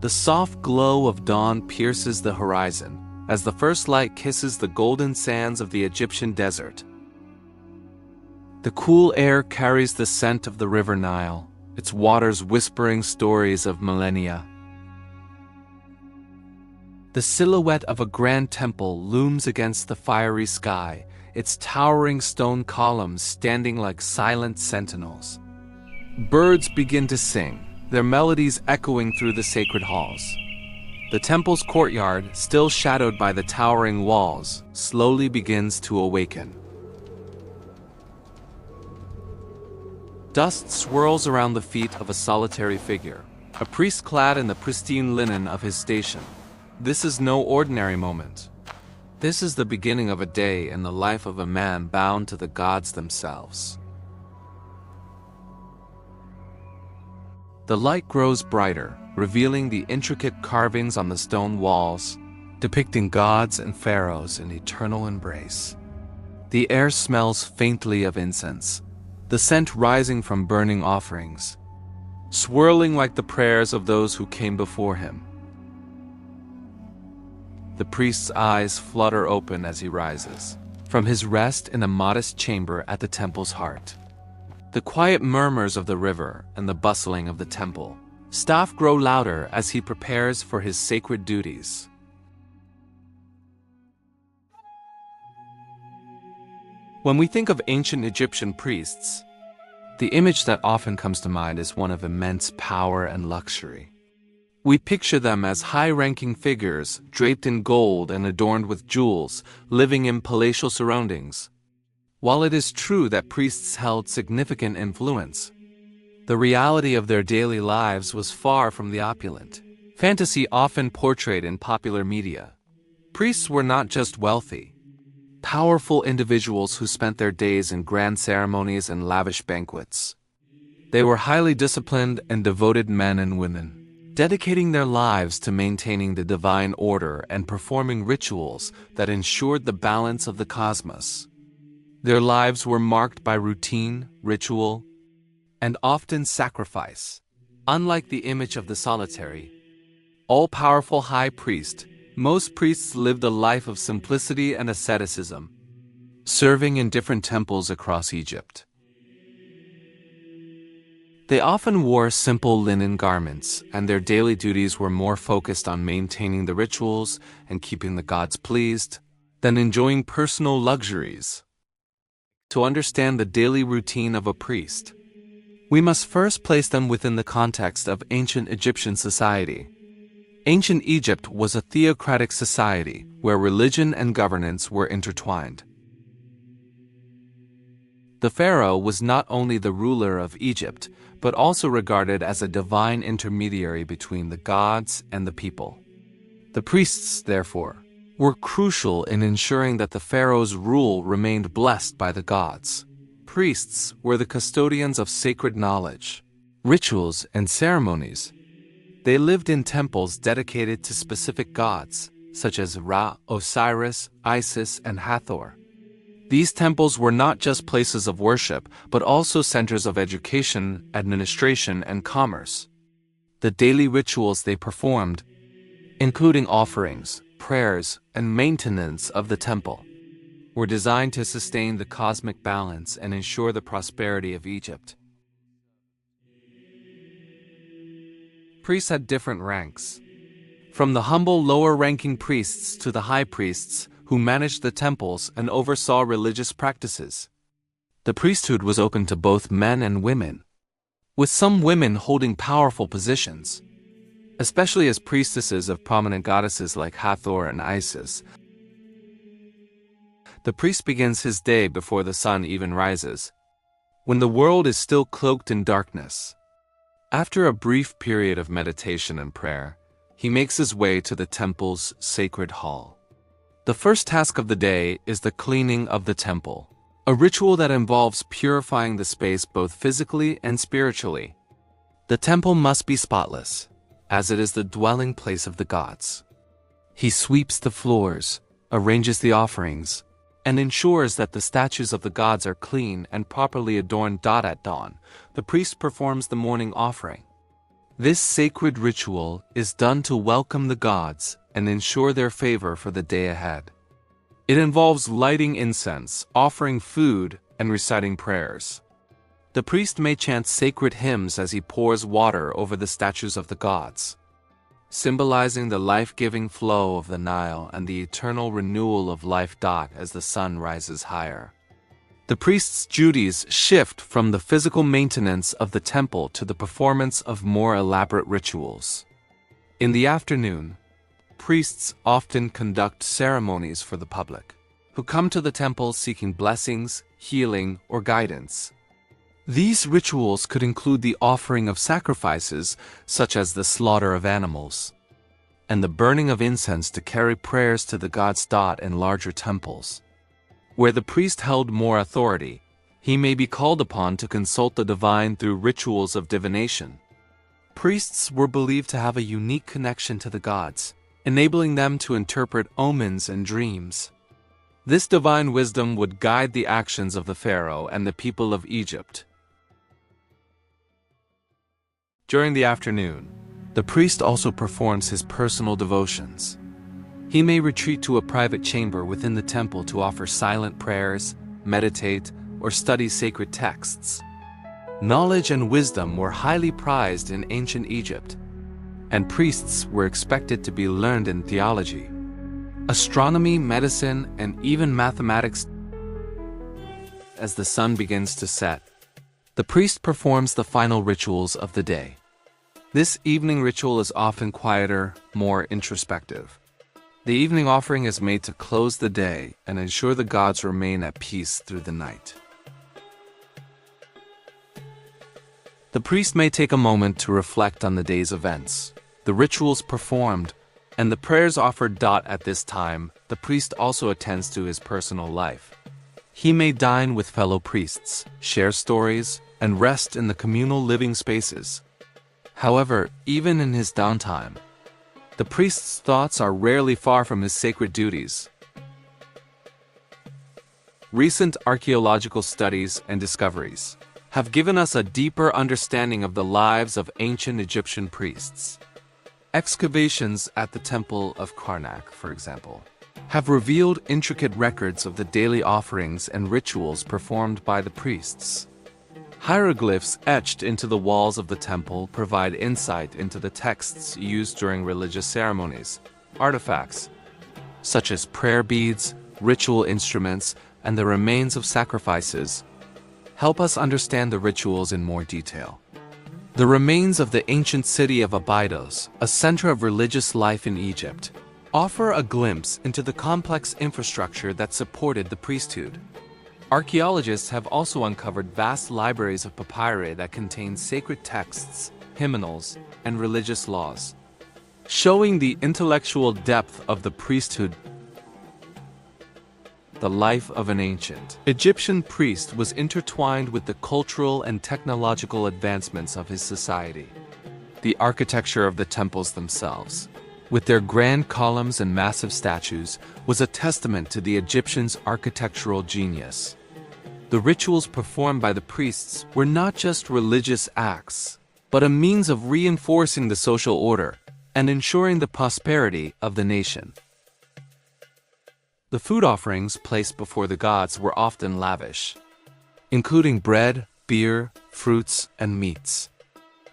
The soft glow of dawn pierces the horizon as the first light kisses the golden sands of the Egyptian desert. The cool air carries the scent of the river Nile, its waters whispering stories of millennia. The silhouette of a grand temple looms against the fiery sky, its towering stone columns standing like silent sentinels. Birds begin to sing, their melodies echoing through the sacred halls. The temple's courtyard, still shadowed by the towering walls, slowly begins to awaken. Dust swirls around the feet of a solitary figure, a priest clad in the pristine linen of his station. This is no ordinary moment. This is the beginning of a day in the life of a man bound to the gods themselves. The light grows brighter, revealing the intricate carvings on the stone walls, depicting gods and pharaohs in eternal embrace. The air smells faintly of incense, the scent rising from burning offerings, swirling like the prayers of those who came before him. The priest's eyes flutter open as he rises from his rest in a modest chamber at the temple's heart. The quiet murmurs of the river and the bustling of the temple staff grow louder as he prepares for his sacred duties. When we think of ancient Egyptian priests, the image that often comes to mind is one of immense power and luxury. We picture them as high-ranking figures, draped in gold and adorned with jewels, living in palatial surroundings. While it is true that priests held significant influence, the reality of their daily lives was far from the opulent fantasy often portrayed in popular media. Priests were not just wealthy, powerful individuals who spent their days in grand ceremonies and lavish banquets. They were highly disciplined and devoted men and women, dedicating their lives to maintaining the divine order and performing rituals that ensured the balance of the cosmos. Their lives were marked by routine, ritual, and often sacrifice. Unlike the image of the solitary, all-powerful high priest, most priests lived a life of simplicity and asceticism, serving in different temples across Egypt. They often wore simple linen garments, and their daily duties were more focused on maintaining the rituals and keeping the gods pleased than enjoying personal luxuries. To understand the daily routine of a priest, we must first place them within the context of ancient Egyptian society. Ancient Egypt was a theocratic society where religion and governance were intertwined. The pharaoh was not only the ruler of Egypt, but also regarded as a divine intermediary between the gods and the people. The priests, therefore, were crucial in ensuring that the pharaoh's rule remained blessed by the gods. Priests were the custodians of sacred knowledge, rituals, and ceremonies. They lived in temples dedicated to specific gods, such as Ra, Osiris, Isis, and Hathor. These temples were not just places of worship, but also centers of education, administration, and commerce. The daily rituals they performed, including offerings, prayers, and maintenance of the temple, were designed to sustain the cosmic balance and ensure the prosperity of Egypt. Priests had different ranks, from the humble lower-ranking priests to the high priests who managed the temples and oversaw religious practices. The priesthood was open to both men and women, with some women holding powerful positions, especially as priestesses of prominent goddesses like Hathor and Isis. The priest begins his day before the sun even rises, when the world is still cloaked in darkness. After a brief period of meditation and prayer, he makes his way to the temple's sacred hall. The first task of the day is the cleaning of the temple, a ritual that involves purifying the space both physically and spiritually. The temple must be spotless, as it is the dwelling place of the gods. He sweeps the floors, arranges the offerings, and ensures that the statues of the gods are clean and properly adorned. At dawn, the priest performs the morning offering. This sacred ritual is done to welcome the gods and ensure their favor for the day ahead. It involves lighting incense, offering food, and reciting prayers. The priest may chant sacred hymns as he pours water over the statues of the gods, symbolizing the life-giving flow of the Nile and the eternal renewal of life. As the sun rises higher, the priest's duties shift from the physical maintenance of the temple to the performance of more elaborate rituals. In the afternoon, priests often conduct ceremonies for the public, who come to the temple seeking blessings, healing, or guidance. These rituals could include the offering of sacrifices, such as the slaughter of animals, and the burning of incense to carry prayers to the gods. In larger temples, where the priest held more authority, he may be called upon to consult the divine through rituals of divination. Priests were believed to have a unique connection to the gods, enabling them to interpret omens and dreams. This divine wisdom would guide the actions of the pharaoh and the people of Egypt. During the afternoon, the priest also performs his personal devotions. He may retreat to a private chamber within the temple to offer silent prayers, meditate, or study sacred texts. Knowledge and wisdom were highly prized in ancient Egypt, and priests were expected to be learned in theology, astronomy, medicine, and even mathematics. As the sun begins to set, the priest performs the final rituals of the day. This evening ritual is often quieter, more introspective. The evening offering is made to close the day and ensure the gods remain at peace through the night. The priest may take a moment to reflect on the day's events, the rituals performed, and the prayers offered. At this time, the priest also attends to his personal life. He may dine with fellow priests, share stories, and rest in the communal living spaces. However, even in his downtime, the priest's thoughts are rarely far from his sacred duties. Recent archaeological studies and discoveries have given us a deeper understanding of the lives of ancient Egyptian priests. Excavations at the Temple of Karnak, for example, have revealed intricate records of the daily offerings and rituals performed by the priests. Hieroglyphs etched into the walls of the temple provide insight into the texts used during religious ceremonies. Artifacts, such as prayer beads, ritual instruments, and the remains of sacrifices, help us understand the rituals in more detail. The remains of the ancient city of Abydos, a center of religious life in Egypt, offer a glimpse into the complex infrastructure that supported the priesthood. Archaeologists have also uncovered vast libraries of papyri that contain sacred texts, hymnals, and religious laws, showing the intellectual depth of the priesthood. The life of an ancient Egyptian priest was intertwined with the cultural and technological advancements of his society. The architecture of the temples themselves, with their grand columns and massive statues, was a testament to the Egyptians' architectural genius. The rituals performed by the priests were not just religious acts, but a means of reinforcing the social order and ensuring the prosperity of the nation. The food offerings placed before the gods were often lavish, including bread, beer, fruits, and meats.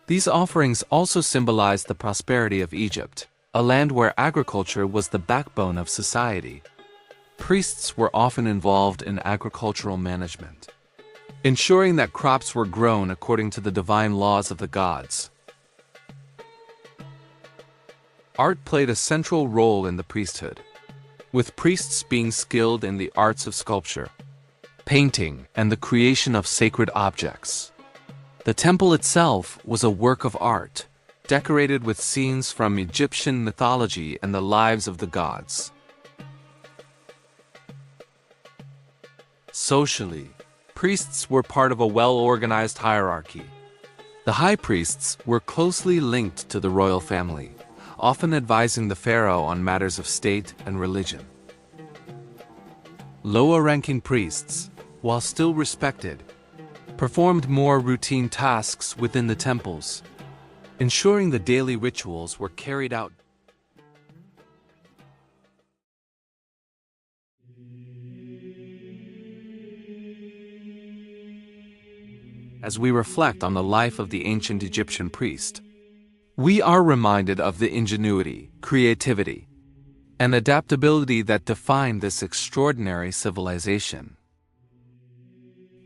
These offerings also symbolized the prosperity of Egypt, a land where agriculture was the backbone of society. Priests were often involved in agricultural management, ensuring that crops were grown according to the divine laws of the gods. Art played a central role in the priesthood, with priests being skilled in the arts of sculpture, painting, and the creation of sacred objects. The temple itself was a work of art, decorated with scenes from Egyptian mythology and the lives of the gods. Socially, priests were part of a well-organized hierarchy. The high priests were closely linked to the royal family, often advising the pharaoh on matters of state and religion. Lower-ranking priests, while still respected, performed more routine tasks within the temples, ensuring the daily rituals were carried out. As we reflect on the life of the ancient Egyptian priest, we are reminded of the ingenuity, creativity, and adaptability that defined this extraordinary civilization.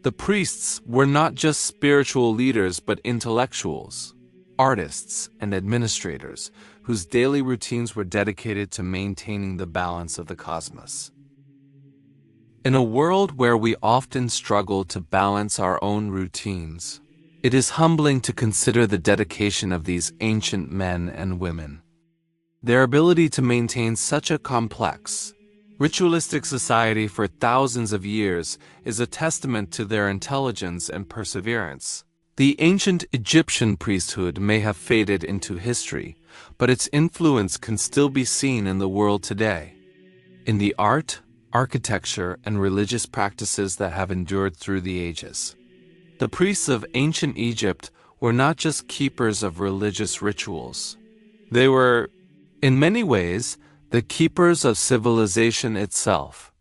The priests were not just spiritual leaders but intellectuals, artists, and administrators whose daily routines were dedicated to maintaining the balance of the cosmos. In a world where we often struggle to balance our own routines, it is humbling to consider the dedication of these ancient men and women. Their ability to maintain such a complex, ritualistic society for thousands of years is a testament to their intelligence and perseverance. The ancient Egyptian priesthood may have faded into history, but its influence can still be seen in the world today. In the art, architecture, and religious practices that have endured through the ages. The priests of ancient Egypt were not just keepers of religious rituals. They were, in many ways, the keepers of civilization itself.